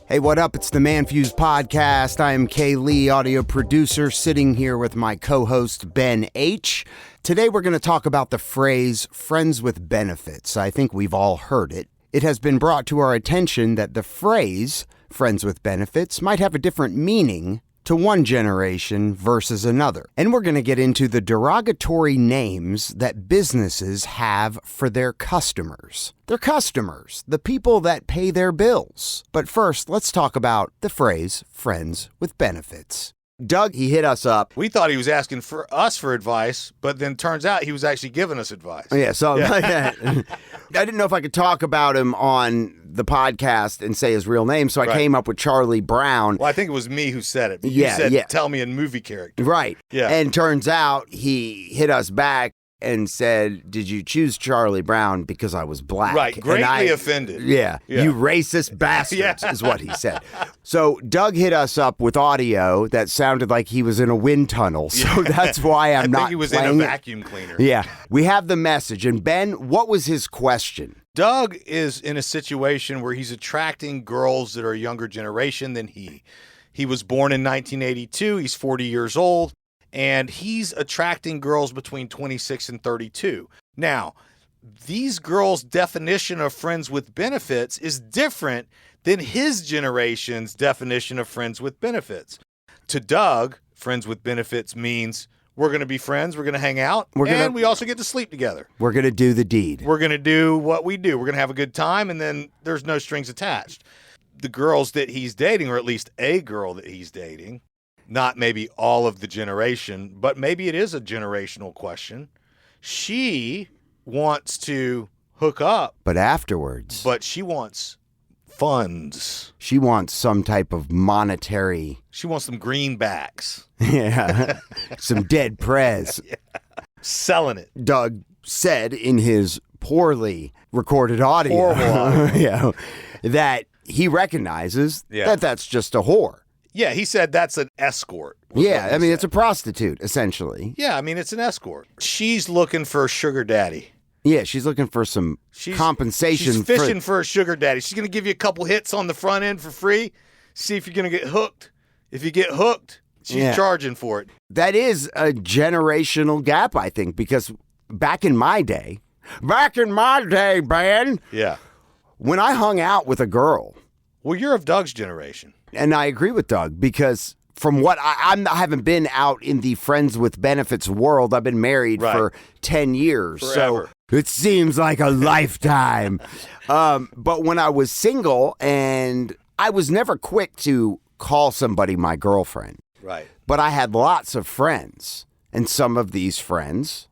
Hey, what up? It's the ManFUzed Podcast. I am Kay Lee, audio producer, sitting here with my co-host, Ben H. Today, we're going to talk about the phrase, friends with benefits. I think we've all heard it. It has been brought to our attention that the phrase, friends with benefits, might have a different meaning to one generation versus another. And we're going to get into the derogatory names that businesses have for their customers. Their customers, the people that pay their bills. But first, let's talk about the phrase, friends with benefits. Doug, he hit us up. We thought he was asking for us for advice, but then turns out he was actually giving us advice. Yeah, so I didn't know if I could talk about him on the podcast and say his real name, so I came up with Charlie Brown. Well, I think it was me who said it. You said, tell me a movie character. Right. Yeah. And turns out he hit us back and said, did you choose Charlie Brown because I was black? Right, greatly offended. Yeah, you racist bastards is what he said. So Doug hit us up with audio that sounded like he was in a wind tunnel, so that's why I'm not I think he was in a vacuum cleaner. Yeah, we have the message. And Ben, what was his question? Doug is in a situation where he's attracting girls that are a younger generation than he. He was born in 1982. He's 40 years old. And he's attracting girls between 26 and 32. Now, these girls' definition of friends with benefits is different than his generation's definition of friends with benefits. To Doug, friends with benefits means we're going to be friends, we're going to hang out, and we also get to sleep together. We're going to do the deed. We're going to do what we do. We're going to have a good time, and then there's no strings attached. The girls that he's dating, or at least a girl that he's dating, not maybe all of the generation, but maybe it is a generational question. She wants to hook up. But afterwards. But she wants funds. She wants some type of monetary. She wants some greenbacks. Yeah. Some dead prez. Yeah. Selling it. Doug said in his poorly recorded audio, that he recognizes that that's just a whore. Yeah, he said that's an escort. Yeah, I mean, it's a prostitute, essentially. Yeah, I mean, it's an escort. She's looking for a sugar daddy. Yeah, she's looking for some compensation. She's fishing for a sugar daddy. She's going to give you a couple hits on the front end for free, see if you're going to get hooked. If you get hooked, she's charging for it. That is a generational gap, I think, because back in my day, Ben, when I hung out with a girl. Well, you're of Doug's generation. And I agree with Doug because from what I haven't been out in the friends with benefits world. I've been married for 10 years. Forever. So it seems like a lifetime. But when I was single, and I was never quick to call somebody my girlfriend. Right. But I had lots of friends. And some of these friends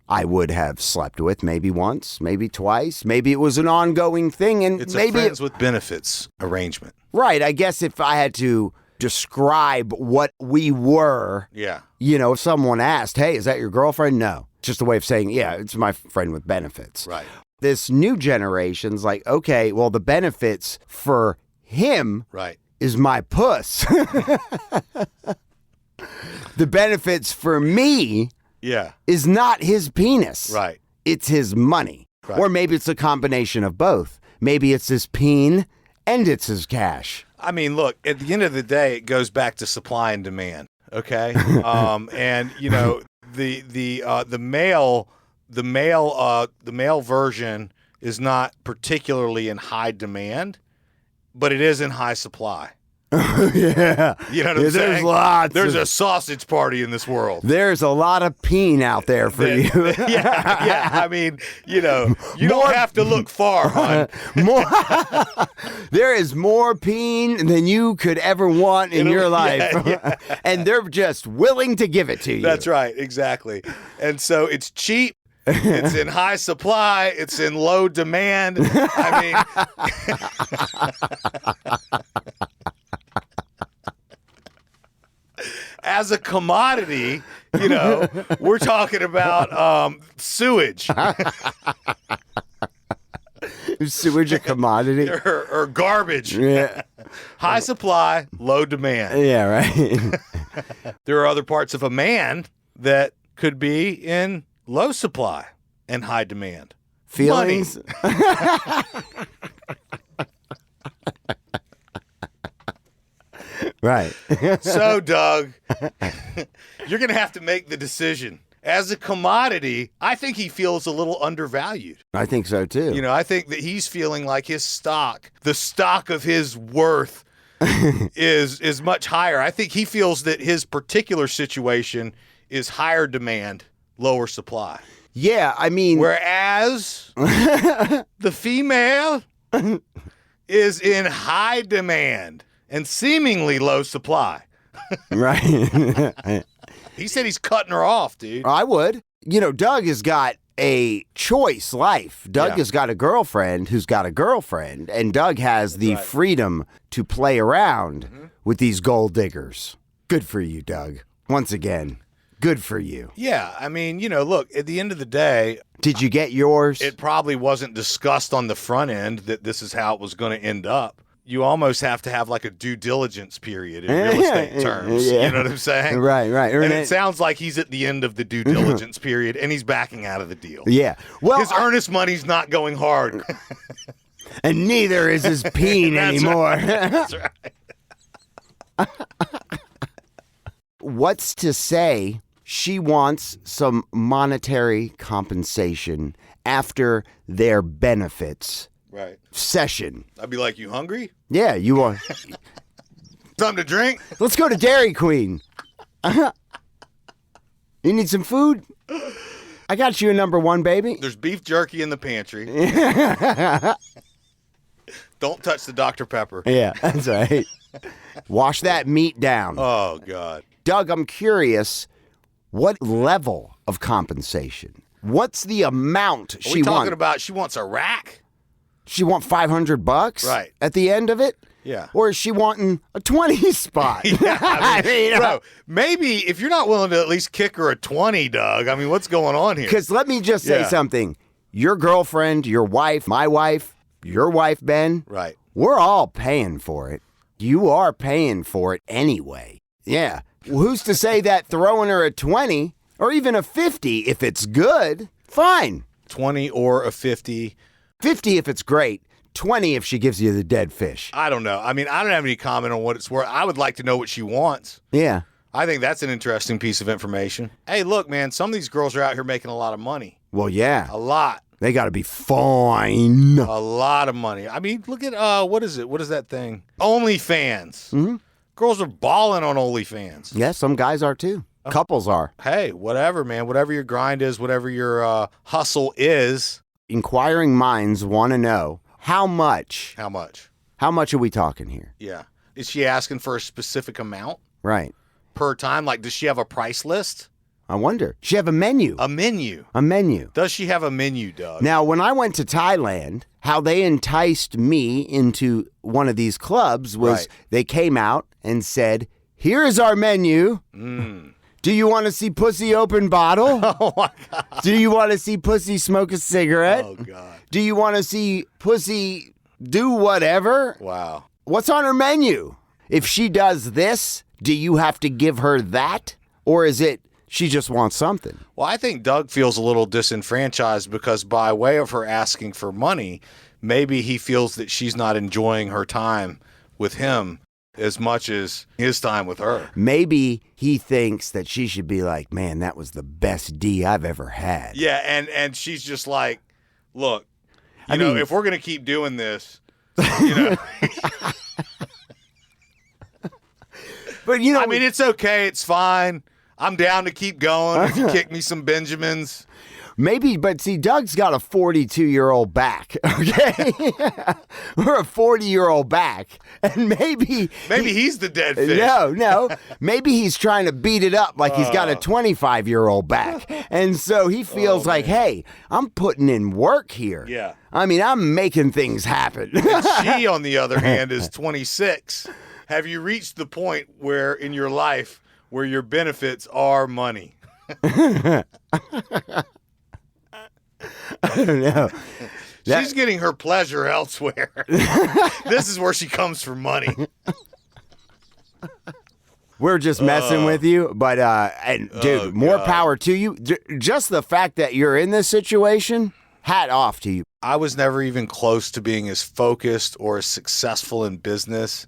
I would have slept with maybe once, maybe twice. Maybe it was an ongoing thing. And it's maybe a friends with benefits arrangement. Right. I guess if I had to describe what we were, you know, if someone asked, hey, is that your girlfriend? No. Just a way of saying, yeah, it's my friend with benefits. Right. This new generation's like, okay, well, the benefits for him is my puss. The benefits for me is not his penis. Right. It's his money. Right. Or maybe it's a combination of both. Maybe it's his peen and it's his cash. I mean, look, at the end of the day, it goes back to supply and demand. Okay. And you know, the male version is not particularly in high demand, but it is in high supply. Yeah. You know what I'm saying? There's a sausage party in this world. There's a lot of peen out there for you. Yeah. I mean, you know, you don't have to look far, hon. There is more peen than you could ever want in your life. And they're just willing to give it to you. That's right. Exactly. And so it's cheap. It's in high supply. It's in low demand. I mean... As a commodity, you know, we're talking about sewage. Is sewage a commodity? or garbage. Yeah. High supply, low demand. Yeah, right. There are other parts of a man that could be in low supply and high demand. Feelings? Right. So, Doug, you're going to have to make the decision. As a commodity, I think he feels a little undervalued. I think so, too. You know, I think that he's feeling like his stock, the stock of his worth, is much higher. I think he feels that his particular situation is higher demand, lower supply. Yeah, I mean... Whereas the female is in high demand and seemingly low supply. Right. He said he's cutting her off, dude. I would. You know, Doug has got a choice life. Doug has got a girlfriend who's got a girlfriend, and Doug has the freedom to play around with these gold diggers. Good for you, Doug. Once again, good for you. Yeah, I mean, you know, look, at the end of the day... Did you get yours? It probably wasn't discussed on the front end that this is how it was going to end up. You almost have to have like a due diligence period in real estate terms. You know what I'm saying? Right. And it sounds like he's at the end of the due diligence period and he's backing out of the deal. Yeah. Well, his earnest money's not going hard. And neither is his peen anymore. Right. That's right. What's to say she wants some monetary compensation after their benefits session? I'd be like, you hungry? Yeah, you want something to drink? Let's go to Dairy Queen. You need some food? I got you a number one, baby. There's beef jerky in the pantry. Don't touch the Dr. Pepper. Yeah, that's right. Wash that meat down. Oh, God. Doug, I'm curious, what level of compensation? What's the amount she wants? Talking about she wants a rack? She want $500 right at the end of it? Yeah. Or is she wanting a 20 spot? Yeah, I mean, bro, maybe if you're not willing to at least kick her a 20, Doug, I mean, what's going on here? Because let me just say something. Your girlfriend, your wife, my wife, your wife, Ben. Right. We're all paying for it. You are paying for it anyway. Yeah. Well, who's to say that throwing her a 20 or even a 50, if it's good, fine. 20 or a 50. 50 if it's great. 20 if she gives you the dead fish. I don't know. I mean, I don't have any comment on what it's worth. I would like to know what she wants. Yeah. I think that's an interesting piece of information. Hey, look, man, some of these girls are out here making a lot of money. Well, yeah. A lot. They got to be fine. A lot of money. I mean, look at, what is it? What is that thing? OnlyFans. Mm-hmm. Girls are balling on OnlyFans. Yeah, some guys are too. Couples are. Hey, whatever, man. Whatever your grind is, whatever your hustle is. Inquiring minds want to know how much. How much? How much are we talking here? Yeah. Is she asking for a specific amount? Right. Per time? Like, does she have a price list? I wonder. Does she have a menu? A menu? A menu. Does she have a menu, Doug? Now, when I went to Thailand, how they enticed me into one of these clubs was they came out and said, here is our menu. Do you want to see pussy open bottle? Oh, my God. Do you want to see pussy smoke a cigarette? Oh, God. Do you want to see pussy do whatever? Wow. What's on her menu? If she does this, do you have to give her that? Or is it she just wants something? Well, I think Doug feels a little disenfranchised because by way of her asking for money, maybe he feels that she's not enjoying her time with him as much as his time with her. Maybe he thinks that she should be like, man, that was the best D I've ever had. Yeah, and she's just like, look, you know, if we're going to keep doing this, you know. But, you know, I mean, it's okay. It's fine. I'm down to keep going if you kick me some Benjamins. Maybe, but see, Doug's got a 42-year-old back, okay? Or a 40-year-old back. And maybe he's the dead fish. No. Maybe he's trying to beat it up like he's got a 25-year-old back. And so he feels like, hey, I'm putting in work here. Yeah. I mean, I'm making things happen. And she, on the other hand, is 26. Have you reached the point where in your life where your benefits are money? I don't know. She's getting her pleasure elsewhere. This is where she comes for money. We're just messing with you, but dude, more power to you. Just the fact that you're in this situation, hat off to you. I was never even close to being as focused or as successful in business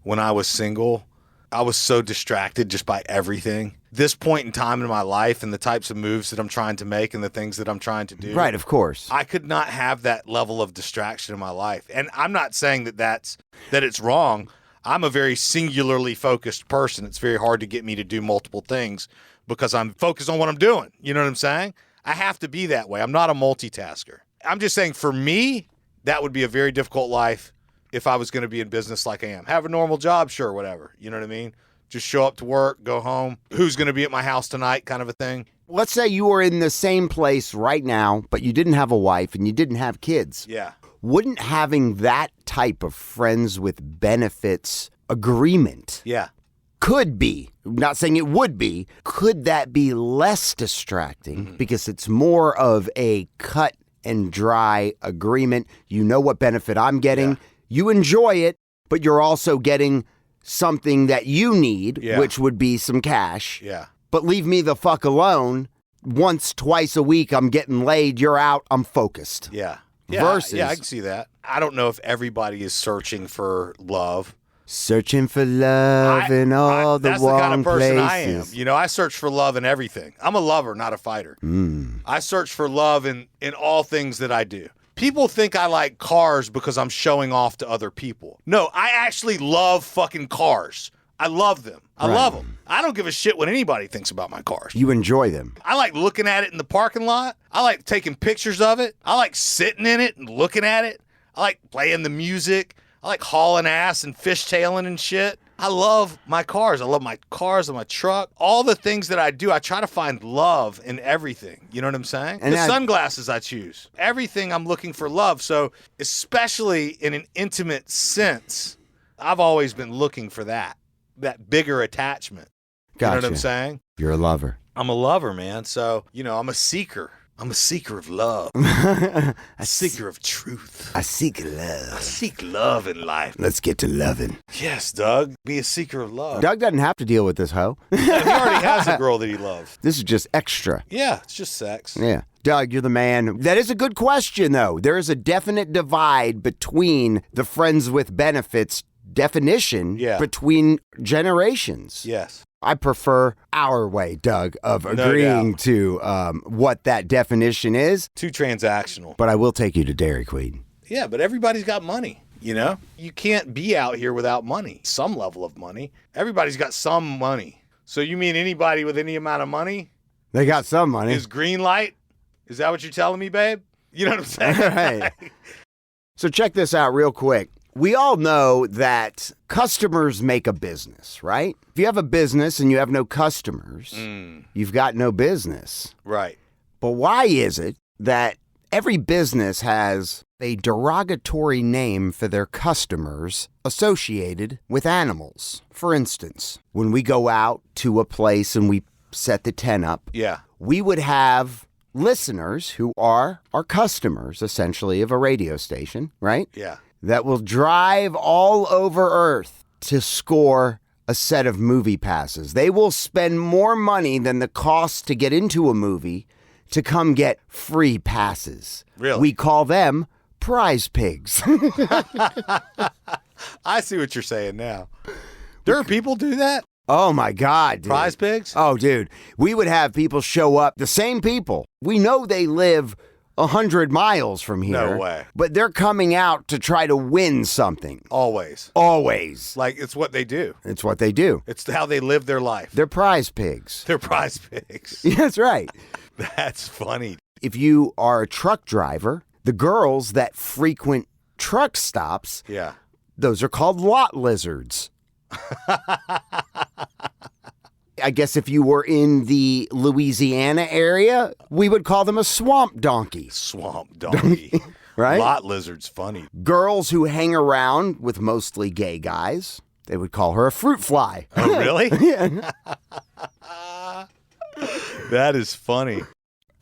when I was single I was so distracted just by everything. This point in time in my life and the types of moves that I'm trying to make and the things that I'm trying to do. Right, of course. I could not have that level of distraction in my life. And I'm not saying that it's wrong. I'm a very singularly focused person. It's very hard to get me to do multiple things because I'm focused on what I'm doing. You know what I'm saying? I have to be that way. I'm not a multitasker. I'm just saying for me, that would be a very difficult life if I was going to be in business like I am. Have a normal job, sure, whatever. You know what I mean? Just show up to work, go home. Who's going to be at my house tonight kind of a thing. Let's say you were in the same place right now, but you didn't have a wife and you didn't have kids. Yeah. Wouldn't having that type of friends with benefits agreement could be, not saying it would be, could that be less distracting because it's more of a cut and dry agreement? You know what benefit I'm getting. Yeah. You enjoy it, but you're also getting something that you need, which would be some cash. Yeah. But leave me the fuck alone. Once, twice a week, I'm getting laid. You're out. I'm focused. Yeah. Versus, yeah, I can see that. I don't know if everybody is searching for love. Searching for love in all the wrong places. That's the kind of person I am. You know, I search for love in everything. I'm a lover, not a fighter. I search for love in all things that I do. People think I like cars because I'm showing off to other people. No, I actually love fucking cars. I love them. I love them. I don't give a shit what anybody thinks about my cars. You enjoy them. I like looking at it in the parking lot. I like taking pictures of it. I like sitting in it and looking at it. I like playing the music. I like hauling ass and fishtailing and shit. I love my cars. I love my cars and my truck. All the things that I do, I try to find love in everything. You know what I'm saying? And the sunglasses I choose. Everything I'm looking for love. So especially in an intimate sense, I've always been looking for that bigger attachment. Gotcha. You know what I'm saying? You're a lover. I'm a lover, man. So, you know, I'm a seeker. I'm a seeker of love. A seeker of truth. I seek love. I seek love in life. Let's get to loving. Yes, Doug. Be a seeker of love. Doug doesn't have to deal with this hoe. He already has a girl that he loves. This is just extra. Yeah, it's just sex. Yeah. Doug, you're the man. That is a good question, though. There is a definite divide between the friends with benefits definition between generations. Yes. I prefer our way, Doug, of agreeing to what that definition is. Too transactional. But I will take you to Dairy Queen. Yeah, but everybody's got money, you know? You can't be out here without money, some level of money. Everybody's got some money. So you mean anybody with any amount of money? They got some money. Is green light? Is that what you're telling me, babe? You know what I'm saying? Right. So check this out real quick. We all know that customers make a business, right? If you have a business and you have no customers, you've got no business. Right. But why is it that every business has a derogatory name for their customers associated with animals? For instance, when we go out to a place and we set the tent up, we would have listeners who are our customers, essentially, of a radio station, right? Yeah. That will drive all over Earth to score a set of movie passes. They will spend more money than the cost to get into a movie to come get free passes. Really? We call them prize pigs. I see what you're saying now. There are people do that? Oh, my God, dude. Prize pigs? Oh, dude. We would have people show up, the same people. We know they live 100 miles from here. No way. But they're coming out to try to win something. Always. Like, it's what they do. It's what they do. It's how they live their life. They're prize pigs. They're prize pigs. That's right. That's funny. If you are a truck driver, the girls that frequent truck stops, those are called lot lizards. I guess if you were in the Louisiana area, we would call them a swamp donkey. Swamp donkey. Right? Lot lizard's funny. Girls who hang around with mostly gay guys, they would call her a fruit fly. Oh, really? Yeah. That is funny.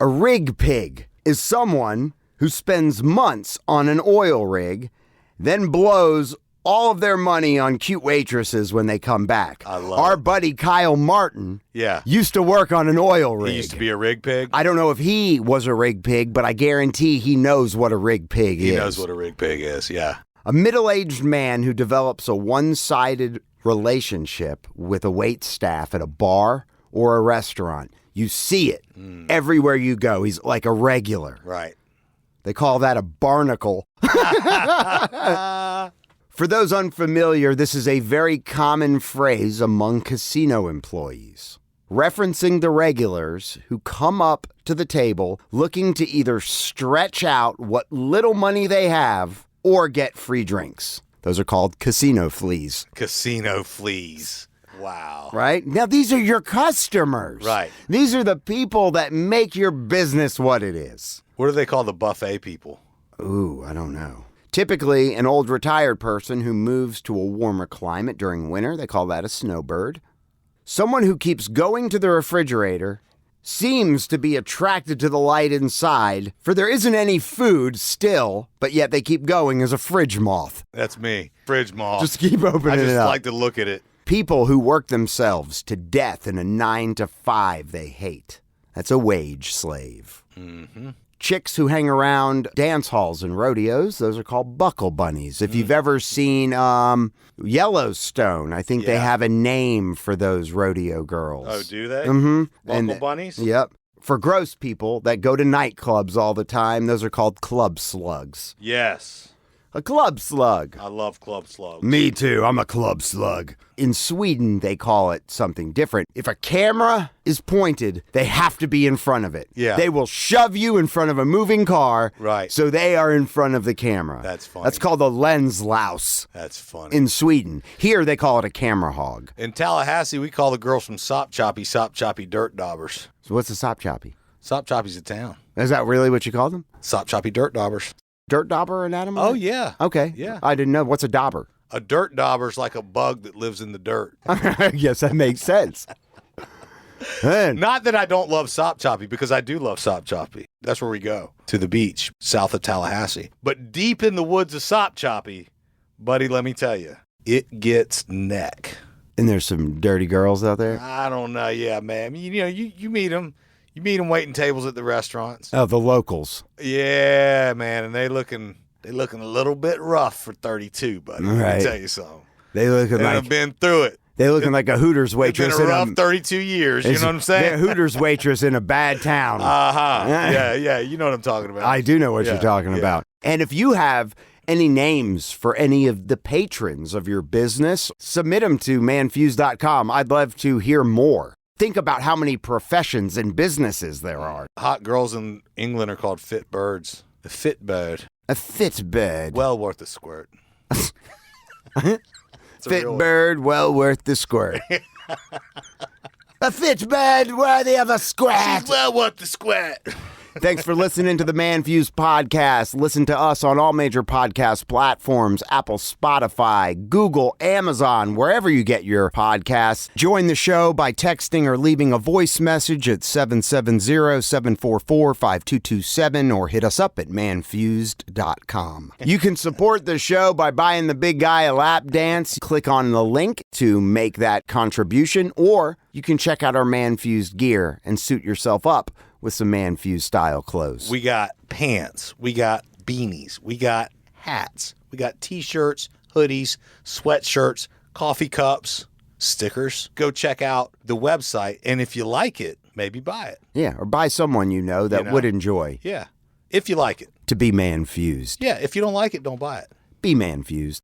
A rig pig is someone who spends months on an oil rig, then blows all of their money on cute waitresses when they come back. I love Our it. buddy Kyle Martin used to work on an oil rig. He used to be a rig pig? I don't know if he was a rig pig, but I guarantee he knows what a rig pig is. He knows what a rig pig is, yeah. A middle-aged man who develops a one-sided relationship with a wait staff at a bar or a restaurant. You see it everywhere you go. He's like a regular. Right. They call that a barnacle. For those unfamiliar, this is a very common phrase among casino employees, referencing the regulars who come up to the table looking to either stretch out what little money they have or get free drinks. Those are called casino fleas. Casino fleas. Wow. Right? Now, these are your customers. Right. These are the people that make your business what it is. What do they call the buffet people? Ooh, I don't know. Typically, an old retired person who moves to a warmer climate during winter, they call that a snowbird. Someone who keeps going to the refrigerator seems to be attracted to the light inside, for there isn't any food still, but yet they keep going as a fridge moth. That's me. Fridge moth. Just keep opening it up. I just like to look at it. People who work themselves to death in a 9-to-5 they hate. That's a wage slave. Mm-hmm. Chicks who hang around dance halls and rodeos, those are called buckle bunnies. If you've ever seen Yellowstone, I think they have a name for those rodeo girls. Oh, do they? Mm-hmm. Buckle bunnies? Yep. For gross people that go to nightclubs all the time, those are called club slugs. Yes. A club slug. I love club slugs. Me too. I'm a club slug. In Sweden, they call it something different. If a camera is pointed, they have to be in front of it. Yeah. They will shove you in front of a moving car. Right. So they are in front of the camera. That's funny. That's called a lens louse. That's funny. In Sweden. Here, they call it a camera hog. In Tallahassee, we call the girls from Sop Choppy dirt daubers. So what's a sop choppy? Sop Choppy's a town. Is that really what you call them? Sop Choppy dirt daubers. Dirt dauber an animal? Oh, yeah. Okay. Yeah. I didn't know. What's a dauber? A dirt dauber's like a bug that lives in the dirt. Yes, that makes sense. Man. Not that I don't love Sop Choppy, because I do love Sop Choppy. That's where we go, to the beach, south of Tallahassee. But deep in the woods of Sop Choppy, buddy, let me tell you, it gets neck. And there's some dirty girls out there? I don't know. Yeah, man. You meet them. You meet them waiting tables at the restaurants. Oh, the locals. Yeah, man. And they looking a little bit rough for 32, buddy. Right. Let me tell you something. They looking like I've been through it. They looking like a Hooters waitress. It's been a rough 32 years. You know what I'm saying? They're a Hooters waitress in a bad town. Yeah. You know what I'm talking about. I do know what you're talking about. And if you have any names for any of the patrons of your business, submit them to ManFUzed.com. I'd love to hear more. Think about how many professions and businesses there are. Hot girls in England are called fit birds. A fit bird. A fit bird. Well worth a squirt. Fit bird, well worth the squirt. A fit bird worthy of a squirt. She's well worth the squirt. Thanks for listening to the ManFUzed Podcast. Listen to us on all major podcast platforms, Apple, Spotify, Google, Amazon, wherever you get your podcasts. Join the show by texting or leaving a voice message at 770-744-5227 or hit us up at ManFUzed.com. You can support the show by buying the big guy a lap dance. Click on the link to make that contribution, or you can check out our ManFUzed gear and suit yourself up with some ManFUzed style clothes. We got pants, we got beanies, we got hats, we got t-shirts, hoodies, sweatshirts, coffee cups, stickers. Go check out the website, and if you like it, maybe buy it. Yeah, or buy someone you know that would enjoy. Yeah, if you like it. To be ManFUzed. Yeah, if you don't like it, don't buy it. Be ManFUzed.